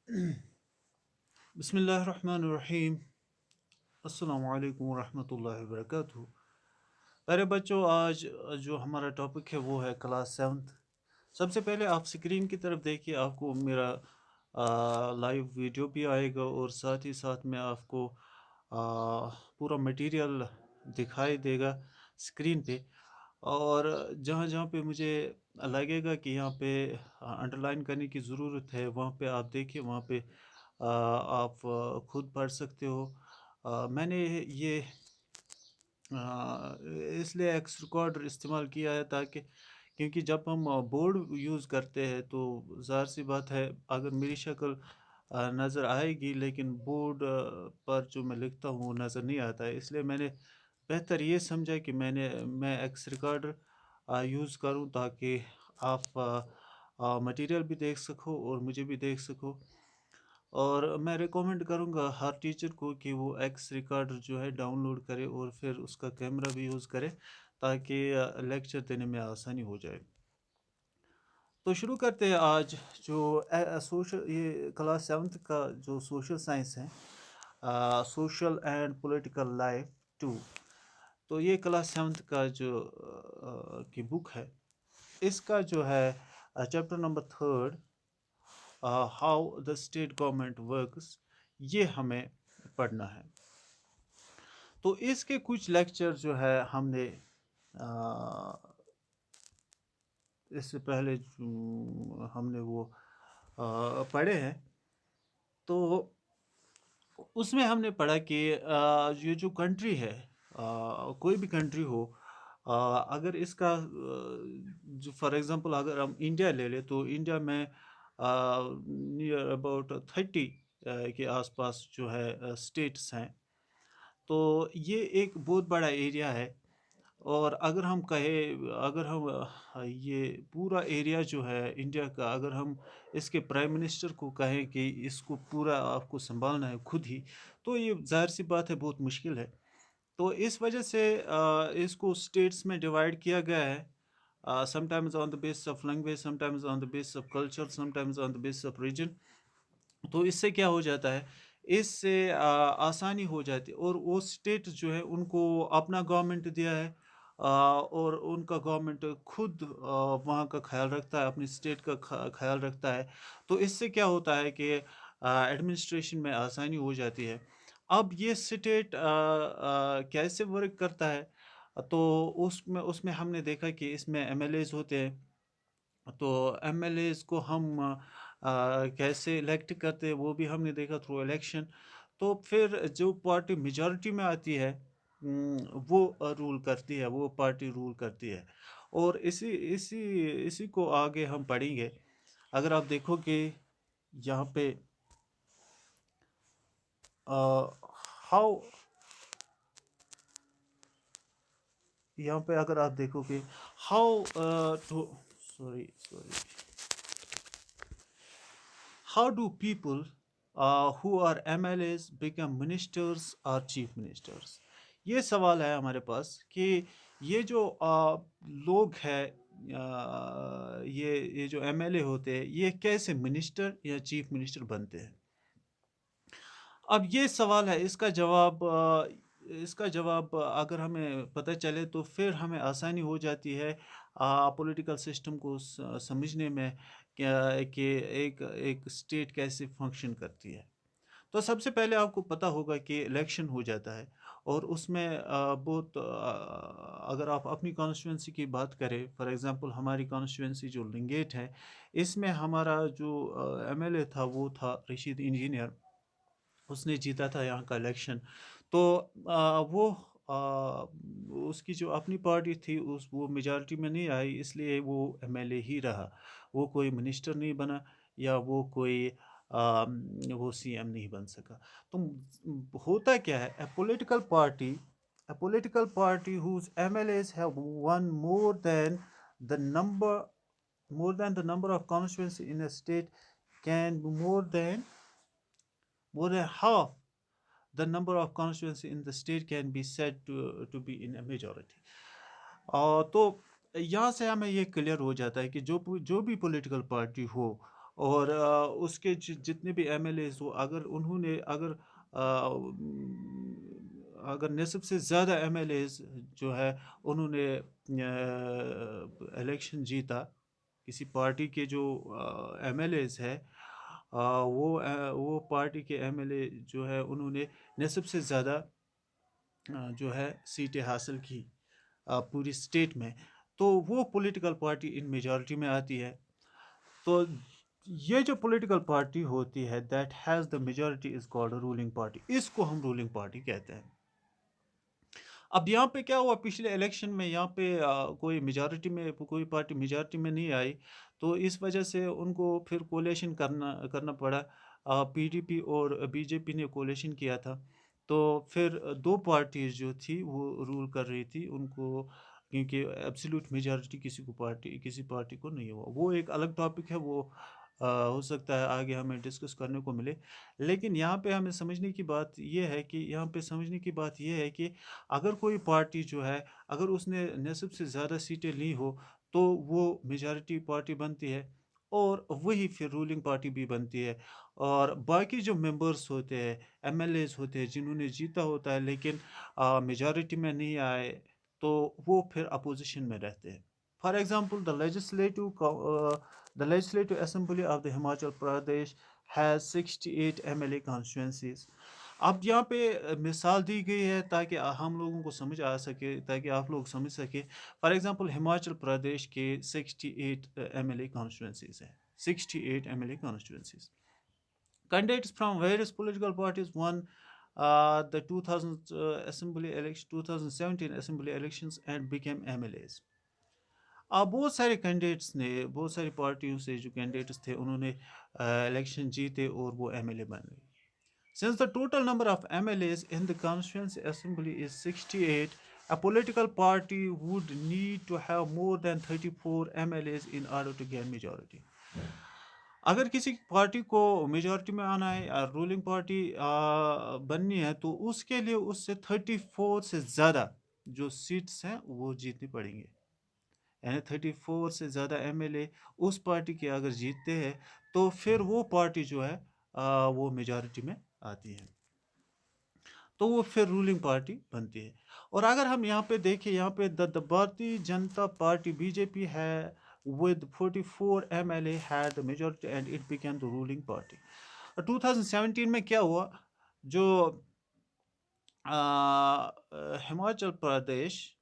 بسم اللہ الرحمن الرحیم. السلام علیکم ورحمۃ اللہ وبرکاتہ. پیارے بچوں، آج جو ہمارا ٹاپک ہے وہ ہے کلاس سیونتھ. سب سے پہلے آپ اسکرین کی طرف دیکھیے، آپ کو میرا لائیو ویڈیو بھی آئے گا اور ساتھ ہی ساتھ میں آپ کو پورا مٹیریل دکھائی دے گا اسکرین پہ. اور جہاں جہاں پہ مجھے لگے گا کہ یہاں پہ انڈر لائن کرنے کی ضرورت ہے، وہاں پہ آپ دیکھیے، وہاں پہ آپ خود پڑھ سکتے ہو. میں نے یہ اس لیے ایکس ریکارڈر استعمال کیا ہے تاکہ، کیونکہ جب ہم بورڈ یوز کرتے ہیں تو ظاہر سی بات ہے اگر میری شکل نظر آئے گی لیکن بورڈ پر جو میں لکھتا ہوں وہ نظر نہیں آتا ہے. اس لیے میں نے بہتر یہ سمجھا کہ میں ایکس ریکارڈر یوز کروں تاکہ آپ مٹیریل بھی دیکھ سکو اور مجھے بھی دیکھ سکو. اور میں ریکمینڈ کروں گا ہر ٹیچر کو کہ وہ ایکس ریکارڈر جو ہے ڈاؤن لوڈ کرے اور پھر اس کا کیمرہ بھی یوز کرے تاکہ لیکچر دینے میں آسانی ہو جائے. تو شروع کرتے ہیں آج جو یہ کلاس سیونتھ کا جو سوشل سائنس ہے، سوشل اینڈ پولیٹیکل لائف 2. تو یہ کلاس سیونتھ کا جو کی بک ہے، اس کا جو ہے chapter number 3 how the state government works, یہ ہمیں پڑھنا ہے. تو اس کے کچھ لیکچر جو ہے ہم نے اس سے پہلے ہم نے وہ پڑھے ہیں. تو اس میں ہم نے پڑھا کہ یہ جو کنٹری ہے، کوئی بھی کنٹری ہو، اگر اس کا جو فار ایگزامپل اگر ہم انڈیا لے لیں تو انڈیا میں نیئر اباؤٹ 30 کے آس پاس جو ہے اسٹیٹس ہیں. تو یہ ایک بہت بڑا ایریا ہے. اور اگر ہم یہ پورا ایریا جو ہے انڈیا کا، اگر ہم اس کے پرائم منسٹر کو کہیں کہ اس کو پورا آپ کو سنبھالنا ہے خود ہی، تو یہ ظاہر سی بات ہے بہت مشکل ہے. تو اس وجہ سے اس کو اسٹیٹس میں ڈیوائڈ کیا گیا ہے. sometimes on the basis of language, sometimes on the basis of culture, sometimes on the basis of region. تو اس سے کیا ہو جاتا ہے، اس سے آسانی ہو جاتی ہے. اور وہ اسٹیٹ جو ہے ان کو اپنا گورنمنٹ دیا ہے، اور ان کا گورنمنٹ خود وہاں کا خیال رکھتا ہے، اپنی اسٹیٹ کا خیال رکھتا ہے. تو اس سے کیا ہوتا ہے کہ ایڈمنسٹریشن میں آسانی ہو جاتی ہے. اب یہ اسٹیٹ کیسے ورک کرتا ہے، تو اس میں ہم نے دیکھا کہ اس میں ایم ایل ایز ہوتے ہیں. تو ایم ایل ایز کو ہم کیسے الیکٹ کرتے ہیں وہ بھی ہم نے دیکھا تھرو الیکشن. تو پھر جو پارٹی میجورٹی میں آتی ہے وہ رول کرتی ہے، وہ پارٹی رول کرتی ہے. اور اسی کو آگے ہم پڑھیں گے. اگر آپ دیکھو کہ یہاں پہ ہاؤ یہاں پہ اگر آپ دیکھو کہ how how do people who are MLAs become ministers or chief ministers. یہ سوال ہے ہمارے پاس کہ یہ جو لوگ ہیں، یہ جو ایم ایل اے ہوتے ہیں، یہ کیسے منسٹر یا چیف منسٹر بنتے ہیں. اب یہ سوال ہے، اس کا جواب اگر ہمیں پتہ چلے تو پھر ہمیں آسانی ہو جاتی ہے پولیٹیکل سسٹم کو سمجھنے میں کہ ایک اسٹیٹ کیسے فنکشن کرتی ہے. تو سب سے پہلے آپ کو پتہ ہوگا کہ الیکشن ہو جاتا ہے، اور اس میں بہت اگر آپ اپنی کانسٹیٹوینسی کی بات کریں، فار ایگزامپل ہماری کانسٹیٹوینسی جو لنگیٹ ہے، اس میں ہمارا جو ایم ایل اے تھا وہ تھا رشید انجینئر. اس نے جیتا تھا یہاں کا الیکشن. تو وہ اس کی جو اپنی پارٹی تھی وہ میجارٹی میں نہیں آئی، اس لیے وہ ایم ایل اے ہی رہا. وہ کوئی منسٹر نہیں بنا یا وہ کوئی وہ سی ایم نہیں بن سکا. تو ہوتا کیا ہے، a political party whose MLAs have won more than the number of constituencies in a state can be more than half the number of constituencies in the state can be said to be in a majority. تو یہاں سے ہمیں یہ clear ہو جاتا ہے کہ جو بھی پولیٹیکل پارٹی ہو، اور اس کے جتنے بھی ایم ایل ایز ہو، اگر نصف سے زیادہ ایم ایل ایز جو ہے انہوں نے الیکشن جیتا، کسی پارٹی کے جو ایم ایل ایز ہے، وہ پارٹی کے ایم ایل اے جو ہے انہوں نے نصف سے زیادہ جو ہے سیٹیں حاصل کی پوری اسٹیٹ میں، تو وہ پولیٹیکل پارٹی ان میجورٹی میں آتی ہے. تو یہ جو پولیٹیکل پارٹی ہوتی ہے that has the majority is called ruling party, اس کو ہم رولنگ پارٹی کہتے ہیں. اب یہاں پہ کیا ہوا پچھلے الیکشن میں، یہاں پہ کوئی پارٹی میجارٹی میں نہیں آئی، تو اس وجہ سے ان کو پھر کولیشن کرنا پڑا. پی ڈی پی اور بی جے پی نے کولیشن کیا تھا، تو پھر دو پارٹیز جو تھی وہ رول کر رہی تھی ان کو، کیونکہ ایبسلیوٹ میجارٹی کسی پارٹی کو نہیں ہوا. وہ ایک الگ ٹاپک ہے، وہ ہو سکتا ہے آگے ہمیں ڈسکس کرنے کو ملے. لیکن یہاں پہ ہمیں سمجھنے کی بات یہ ہے کہ اگر کوئی پارٹی جو ہے، اگر اس نے نصب سے زیادہ سیٹیں لی ہو تو وہ میجارٹی پارٹی بنتی ہے، اور وہی پھر رولنگ پارٹی بھی بنتی ہے. اور باقی جو ممبرس ہوتے ہیں، ایم ایل ایز ہوتے ہیں جنہوں نے جیتا ہوتا ہے لیکن میجارٹی میں نہیں آئے، تو وہ پھر اپوزیشن میں رہتے ہیں. For example the legislative assembly of the Himachal Pradesh has 68 MLA constituencies. اب یہاں پہ مثال دی گئی ہے تاکہ ہم لوگوں کو سمجھ آ سکے، تاکہ آپ لوگ سمجھ سکے. فار ایگزامپل ہماچل پردیش کے 68 ایم ایل اے کانسٹیٹوینسیز ہیں. 68 M L A constituencies. Candidates from various political parties won the 2017 assembly elections and became MLAs. بہت ساری پارٹیوں سے جو کینڈیڈیٹس تھے انہوں نے الیکشن جیتے اور وہ ایم ایل اے بن گئے. Since the total number of MLAs in the constituency assembly is 68, a political party would need to have more than 34 MLAs in order to gain majority. اگر کسی پارٹی کو میجورٹی میں آنا ہے یا رولنگ پارٹی بننی ہے، تو اس کے لیے اس سے 34 سے زیادہ جو سیٹس ہیں وہ جیتنی پڑیں گے. یعنی 34 سے زیادہ ایم ایل اے اس پارٹی کے اگر جیتتے ہیں تو پھر وہ پارٹی جو ہے وہ میجارٹی میں آتی ہے، تو وہ پھر رولنگ پارٹی بنتی ہے. اور اگر ہم یہاں پہ دیکھیں، یہاں پہ بھارتی جنتا پارٹی بی جے پی ہے with 44 MLA had the majority and it became the ruling party. 2017 میں کیا ہوا، جو ہماچل پردیش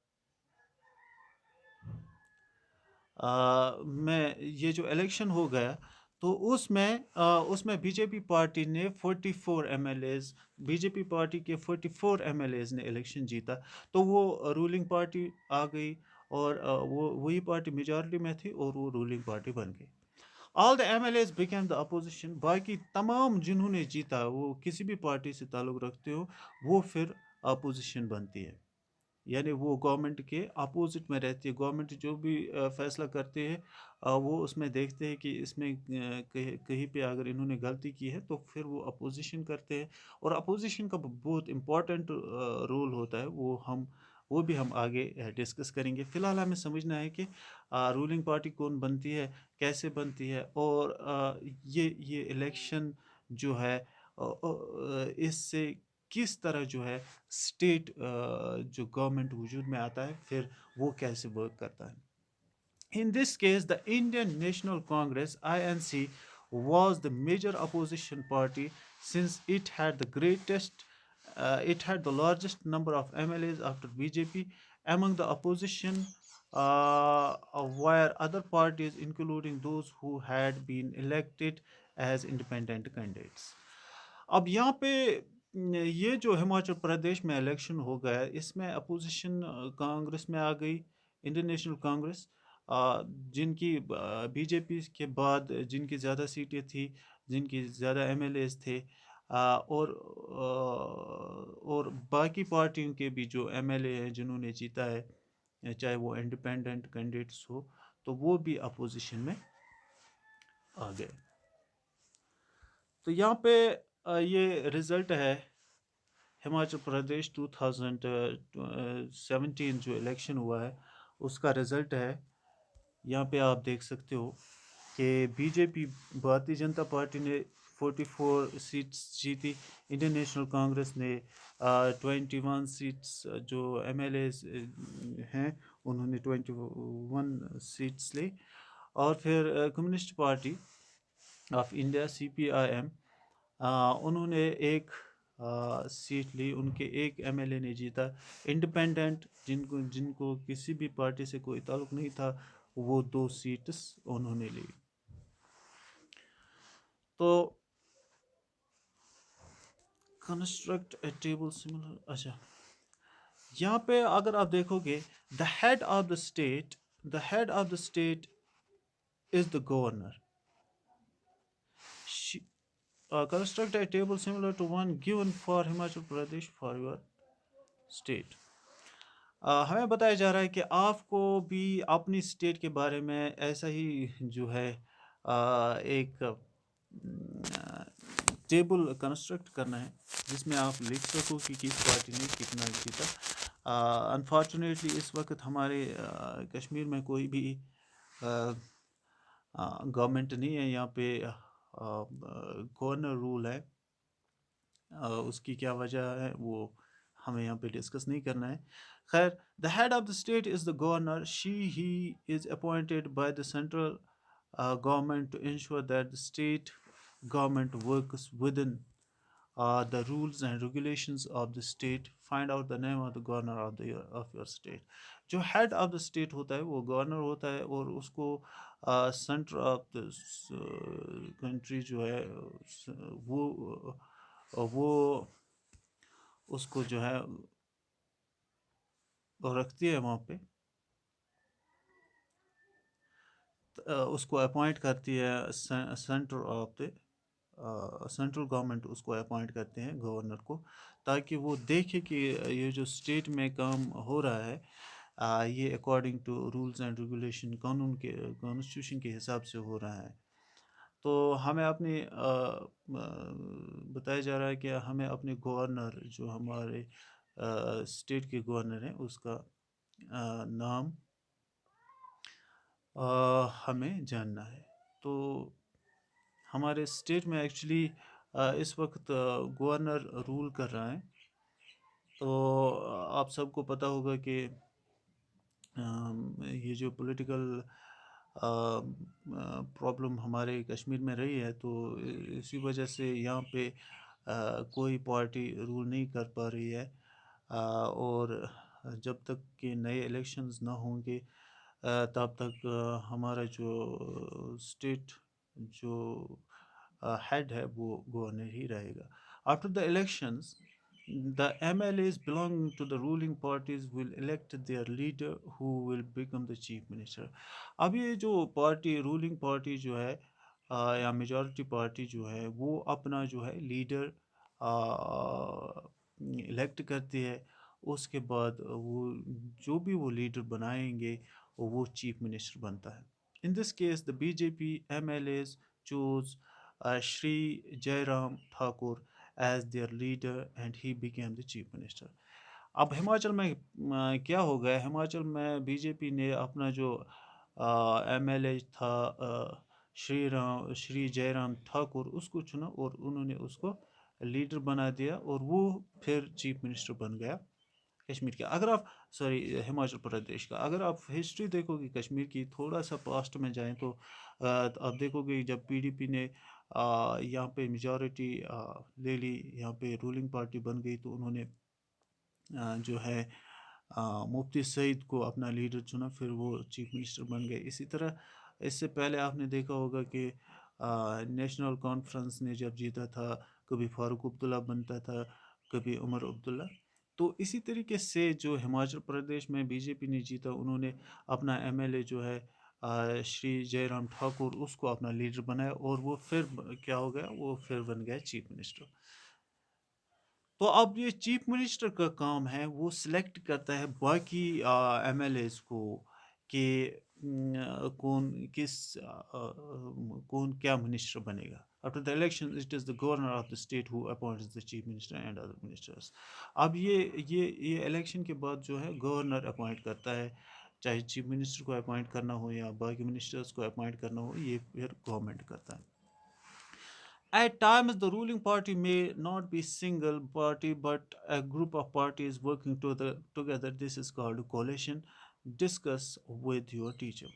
میں یہ جو الیکشن ہو گیا، تو اس میں بی جے پی پارٹی نے 44 M L As, B J P party کے 44 ایم ایل ایز نے الیکشن جیتا، تو وہ رولنگ پارٹی آ گئی، اور وہی پارٹی میجارٹی میں تھی اور وہ رولنگ پارٹی بن گئی. All the M L As became the opposition. باقی تمام جنہوں نے جیتا وہ کسی بھی پارٹی سے تعلق رکھتے ہو، وہ پھر اپوزیشن بنتی ہے. یعنی وہ گورنمنٹ کے اپوزٹ میں رہتی ہے. گورنمنٹ جو بھی فیصلہ کرتے ہیں وہ اس میں دیکھتے ہیں کہ اس میں کہیں پہ اگر انہوں نے غلطی کی ہے تو پھر وہ اپوزیشن کرتے ہیں. اور اپوزیشن کا بہت امپورٹنٹ رول ہوتا ہے، وہ بھی ہم آگے ڈسکس کریں گے. فی الحال ہمیں سمجھنا ہے کہ رولنگ پارٹی کون بنتی ہے، کیسے بنتی ہے، اور یہ الیکشن جو ہے اس سے کس طرح جو ہے اسٹیٹ جو گورنمنٹ وجود میں آتا ہے پھر وہ کیسے ورک کرتا ہے. In this case, the Indian National Congress (INC) was the major opposition party since it had the largest number of MLAs after BJP. Among the opposition were other parties, including those who had been elected as independent candidates. اب یہاں پہ یہ جو ہماچل پردیش میں election ہو گیا، اس میں opposition Congress میں آ گئی، انڈین نیشنل کانگریس، جن کی بی جے پی کے بعد جن کی زیادہ سیٹیں تھیں، جن کی زیادہ ایم ایل ایز تھے، اور باقی پارٹیوں کے بھی جو ایم ایل اے ہیں جنہوں نے جیتا ہے، چاہے وہ انڈیپینڈنٹ کینڈیڈیٹس ہو، تو وہ بھی اپوزیشن میں آ گئے. تو یہاں پہ یہ رزلٹ ہے ہماچل پردیش 2017 جو الیکشن ہوا ہے اس کا رزلٹ ہے. یہاں پہ آپ دیکھ سکتے ہو کہ be J P Bharatiya Janata party نے 44 سیٹس جیتی، انڈین نیشنل کانگریس نے 21 سیٹس، جو ایم ایل ایز ہیں انہوں نے 21 سیٹس لی، اور پھر communist party of India CPIM انہوں نے ایک سیٹ لی، ان کے ایک ایم ایل اے نے جیتا۔ انڈیپینڈنٹ جن کو کسی بھی پارٹی سے کوئی تعلق نہیں تھا، وہ 2 سیٹس انہوں نے لی۔ تو کنسٹرکٹ اے ٹیبل سملر، اچھا یہاں پہ اگر آپ دیکھو گے the head of the state is the governor. Construct a table similar to one given for Himachal Pradesh for your state. ہمیں بتایا جا رہا ہے کہ آپ کو بھی اپنی اسٹیٹ کے بارے میں ایسا ہی جو ہے ایک ٹیبل کنسٹرکٹ کرنا ہے جس میں آپ لکھ سکو کہ کس پارٹی نے کتنا جیتا۔ انفارچونیٹلی اس وقت ہمارے کشمیر میں کوئی بھی گورنمنٹ نہیں ہے، یہاں پہ گورنر رول ہے۔ اس کی کیا وجہ ہے وہ ہمیں یہاں پہ ڈسکس نہیں کرنا ہے۔ خیر، the head of the state is the governor. He is appointed by the central government to ensure that the state government works within the rules and regulations of the state. Find out the name of the governor of your state. جو head of the state ہوتا ہے وہ governor ہوتا ہے، اور اس کو centre of the country جو ہے وہ اس کو جو ہے رکھتی ہے وہاں پہ، اس کو اپوائنٹ کرتی ہے سینٹرل گورنمنٹ، اس کو اپوائنٹ کرتے ہیں گورنر کو، تاکہ وہ دیکھے کہ یہ جو اسٹیٹ میں کام ہو رہا ہے یہ according to rules and regulation, constitution کے حساب سے ہو رہا ہے۔ تو ہمیں اپنے بتایا جا رہا ہے کہ ہمیں اپنے گورنر جو ہمارے اسٹیٹ کے گورنر ہیں اس کا نام ہمیں جاننا ہے۔ تو ہمارے اسٹیٹ میں ایکچولی اس وقت گورنر رول کر رہا ہے۔ تو آپ سب کو پتہ ہوگا کہ یہ جو پولیٹیکل پرابلم ہمارے کشمیر میں رہی ہے، تو اسی وجہ سے یہاں پہ کوئی پارٹی رول نہیں کر پا رہی ہے، اور جب تک کہ نئے الیکشنز نہ ہوں گے تب تک ہمارا جو اسٹیٹ جو ہیڈ ہے وہ گورنر ہی رہے گا۔ After the elections the MLAs belonging to the ruling parties will elect their leader who will become the chief minister. اب یہ جو رولنگ پارٹی جو ہے یا میجورٹی پارٹی جو ہے وہ اپنا جو ہے لیڈر الیکٹ کرتی ہے، اس کے بعد وہ جو بھی وہ لیڈر بنائیں گے وہ چیف منسٹر بنتا ہے۔ In this case the BJP MLAs chose Shri Jairam Thakur as their leader and he became the chief minister. اب ہماچل میں کیا ہو گیا؟ ہماچل میں بی جے پی نے اپنا جو ایم ایل اے تھا شری جے رام ٹھاکر، اس کو چنا اور انہوں نے اس کو لیڈر بنا دیا، اور وہ پھر چیف منسٹر بن گیا کشمیر کا۔ اگر آپ ہماچل پردیش کا اگر آپ ہسٹری دیکھو گے کشمیر کی، تھوڑا سا پاسٹ میں جائیں تو آپ دیکھو گے جب PDP نے یہاں پہ میجورٹی لے لی، یہاں پہ رولنگ پارٹی بن گئی، تو انہوں نے جو ہے مفتی سعید کو اپنا لیڈر چنا، پھر وہ چیف منسٹر بن گئے۔ اسی طرح اس سے پہلے آپ نے دیکھا ہوگا کہ نیشنل کانفرنس نے جب جیتا تھا، کبھی فاروق عبداللہ بنتا تھا، کبھی عمر عبداللہ۔ تو اسی طریقے سے جو ہماچل پردیش میں بی جے پی نے جیتا، انہوں نے اپنا ایم ایل اے جو ہے شری جے رام ٹھاکر، اس کو اپنا لیڈر بنایا، اور وہ پھر کیا ہو گیا، وہ پھر بن گیا چیف منسٹر۔ تو اب یہ چیف منسٹر کا کام ہے، وہ سلیکٹ کرتا ہے باقی ایم ایل ایز کو کہ کون کیا منسٹر بنے گا۔ After the election it is the governor of the state who appoints the chief minister and other ministers. اب یہ الیکشن کے بعد جو ہے گورنر اپوائنٹ کرتا ہے، چاہے چیف منسٹر کو اپوائنٹ کرنا ہو یا باقی منسٹرز کو اپوائنٹ کرنا ہو، یہ پھر گورنمنٹ کرتا ہے. At times, the ruling party may not be single party, but a group of parties working together. This is called coalition. Discuss with your teacher.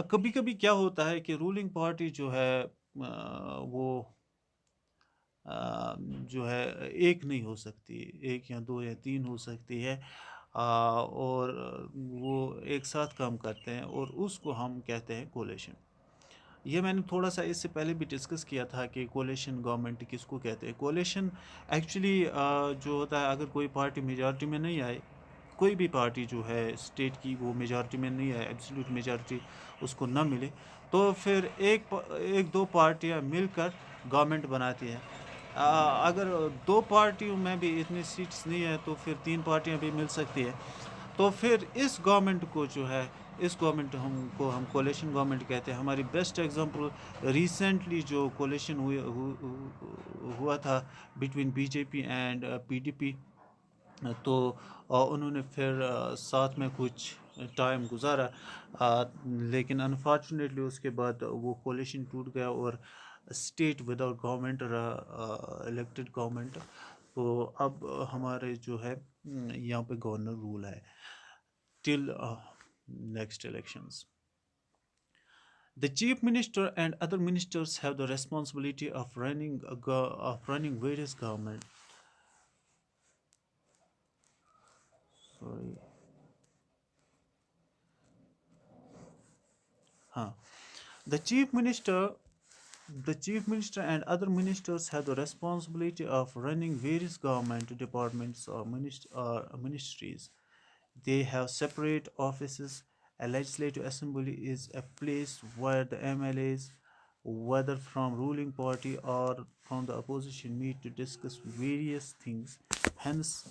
کبھی کبھی کیا ہوتا ہے کہ رولنگ پارٹی جو ہے وہ جو ہے ایک نہیں ہو سکتی، ایک یا دو یا تین ہو سکتی ہے، اور وہ ایک ساتھ کام کرتے ہیں، اور اس کو ہم کہتے ہیں کولیشن. یہ میں نے تھوڑا سا اس سے پہلے بھی ڈسکس کیا تھا کہ کولیشن گورنمنٹ کس کو کہتے ہیں. کولیشن ایکچولی جو ہوتا ہے، اگر کوئی پارٹی میجارٹی میں نہیں آئے، کوئی بھی پارٹی جو ہے اسٹیٹ کی وہ میجارٹی میں نہیں آئے، ایبسلیوٹ میجارٹی اس کو نہ ملے، تو پھر ایک دو پارٹیاں مل کر گورنمنٹ بناتی ہیں. اگر دو پارٹیوں میں بھی اتنی سیٹس نہیں ہیں تو پھر تین پارٹیاں بھی مل سکتی ہیں. تو پھر اس گورنمنٹ کو جو ہے، اس گورنمنٹ ہم کولیشن گورنمنٹ کہتے ہیں. ہماری بیسٹ ایگزامپل ریسنٹلی جو کولیشن ہوا تھا between be J P and P D P, تو انہوں نے پھر ساتھ میں کچھ ٹائم گزارا، لیکن انفارچونیٹلی اس کے بعد وہ کولیشن ٹوٹ گیا اور state without government elected government. تو اب ہمارے جو ہے یہاں پہ گورنر رول ہے till next elections. The chief minister and other ministers have the responsibility of running various government. Sorry. The chief minister and other ministers have the responsibility of running various government departments or ministries. They have separate offices. A legislative assembly is a place where the MLAs, whether from ruling party or from the opposition, meet to discuss various things. Hence,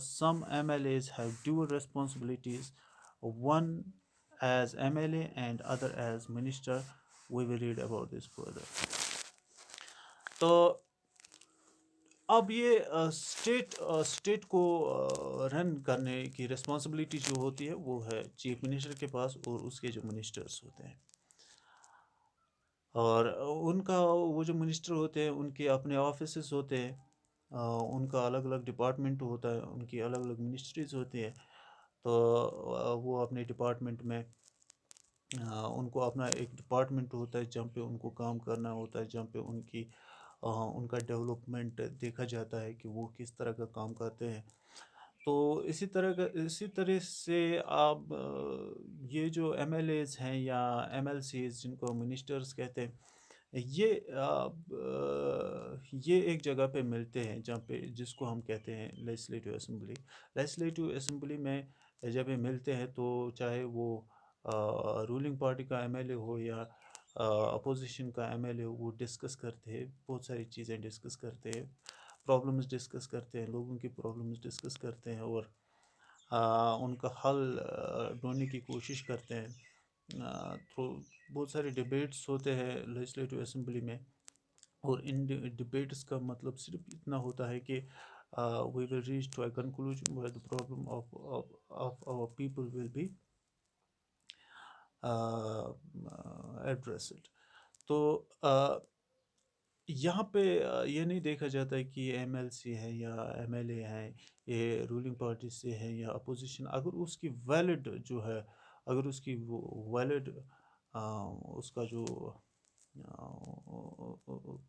some MLAs have dual responsibilities, one as MLA and other as minister. We will read about this further. تو اب یہ state کو رن کرنے کی responsibility جو ہوتی ہے وہ ہے چیف منسٹر کے پاس اور اس کے جو منسٹرز ہوتے ہیں، اور ان کا وہ جو منسٹر ہوتے ہیں ان کے اپنے آفیسز ہوتے ہیں، ان کا الگ الگ ڈپارٹمنٹ ہوتا ہے، ان کی الگ الگ منسٹریز ہوتی ہیں. تو وہ اپنے ڈپارٹمنٹ میں ان کو اپنا ایک ڈپارٹمنٹ ہوتا ہے جہاں پہ ان کو کام کرنا ہوتا ہے، جہاں پہ ان کا ڈیولپمنٹ دیکھا جاتا ہے کہ وہ کس طرح کا کام کرتے ہیں. تو اسی طرح سے آپ یہ جو ایم ایل ایز ہیں یا ایم ایل سیز جن کو منسٹرز کہتے ہیں، یہ ایک جگہ پہ ملتے ہیں جہاں پہ جس کو ہم کہتے ہیں لیجسلیٹو اسمبلی. لیجسلیٹو اسمبلی میں جب یہ ملتے ہیں تو چاہے وہ رولنگ پارٹی کا ایم ایل اے ہو یا اپوزیشن کا ایم ایل اے ہو، وہ ڈسکس کرتے ہیں، بہت ساری چیزیں ڈسکس کرتے ہیں، پرابلمز ڈسکس کرتے ہیں، لوگوں کی پرابلمز ڈسکس کرتے ہیں اور ان کا حل ڈھونڈنے کی کوشش کرتے ہیں. تو بہت سارے ڈبیٹس ہوتے ہیں لیجسلیٹو اسمبلی میں، اور ان ڈبیٹس کا مطلب صرف اتنا ہوتا ہے کہ we will reach to a conclusion where the problem of our people will be addressed. تو یہاں پہ یہ نہیں دیکھا جاتا ہے کہ ایم ایل سی ہے یا ایم ایل اے ہیں، یہ رولنگ پارٹی سے ہے یا اپوزیشن. اگر اس کی ویلڈ جو ہے، اگر اس کی ویلڈ اس کا جو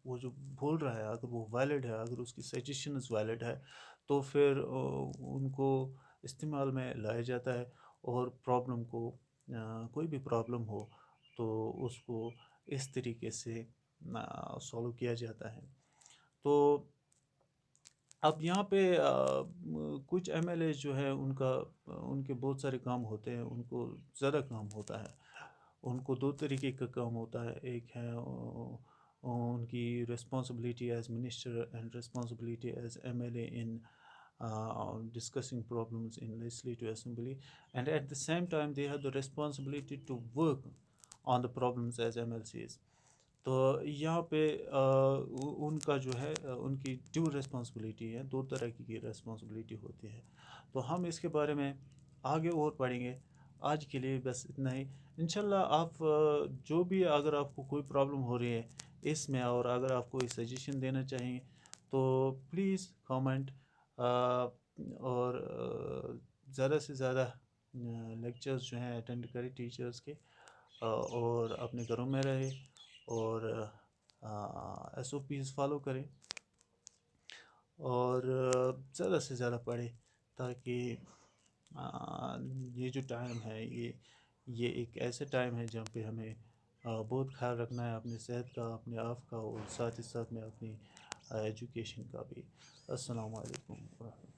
وہ جو بول رہا ہے، اگر وہ ویلڈ ہے، اگر اس کی سجیشنز ویلڈ ہے، تو پھر ان کو استعمال میں لایا جاتا ہے، اور پرابلم کو کوئی بھی پرابلم ہو تو اس کو اس طریقے سے سولو کیا جاتا ہے. تو اب یہاں پہ کچھ ایم ایل اے جو ہے ان کے بہت سارے کام ہوتے ہیں، ان کو زیادہ کام ہوتا ہے. ان کو دو طریقے کا کام ہوتا ہے، ایک ہے ان کی responsibility as minister and responsibility as MLA in discussing problems in legislative assembly, and at the same time they have the responsibility to work on the problems as MLCs. تو یہاں پہ ان کا جو ہے ان کی ڈیو رسپانسبلٹی ہے، دو طرح کی رسپانسبلٹی ہوتی ہے، تو ہم اس کے بارے میں آگے اور پڑھیں گے۔ آج کے لیے بس اتنا ہی۔ انشاءاللہ آپ جو بھی اگر آپ کو کوئی پرابلم ہو رہی ہے اس میں، اور اگر آپ کوئی سجیشن دینا چاہیں تو پلیز کامنٹ، اور زیادہ سے زیادہ لیکچرز جو ہیں اٹینڈ کریں ٹیچرز کے، اور اپنے گھروں میں رہے، اور ایس او پیز فالو کریں، اور زیادہ سے زیادہ پڑھیں، تاکہ یہ جو ٹائم ہے یہ ایک ایسے ٹائم ہے جہاں پہ ہمیں بہت خیال رکھنا ہے اپنی صحت کا، اپنے آپ کا، اور ساتھ ہی ساتھ میں اپنی ایجوکیشن کا بھی۔ السلام علیکم ورحمۃ اللہ۔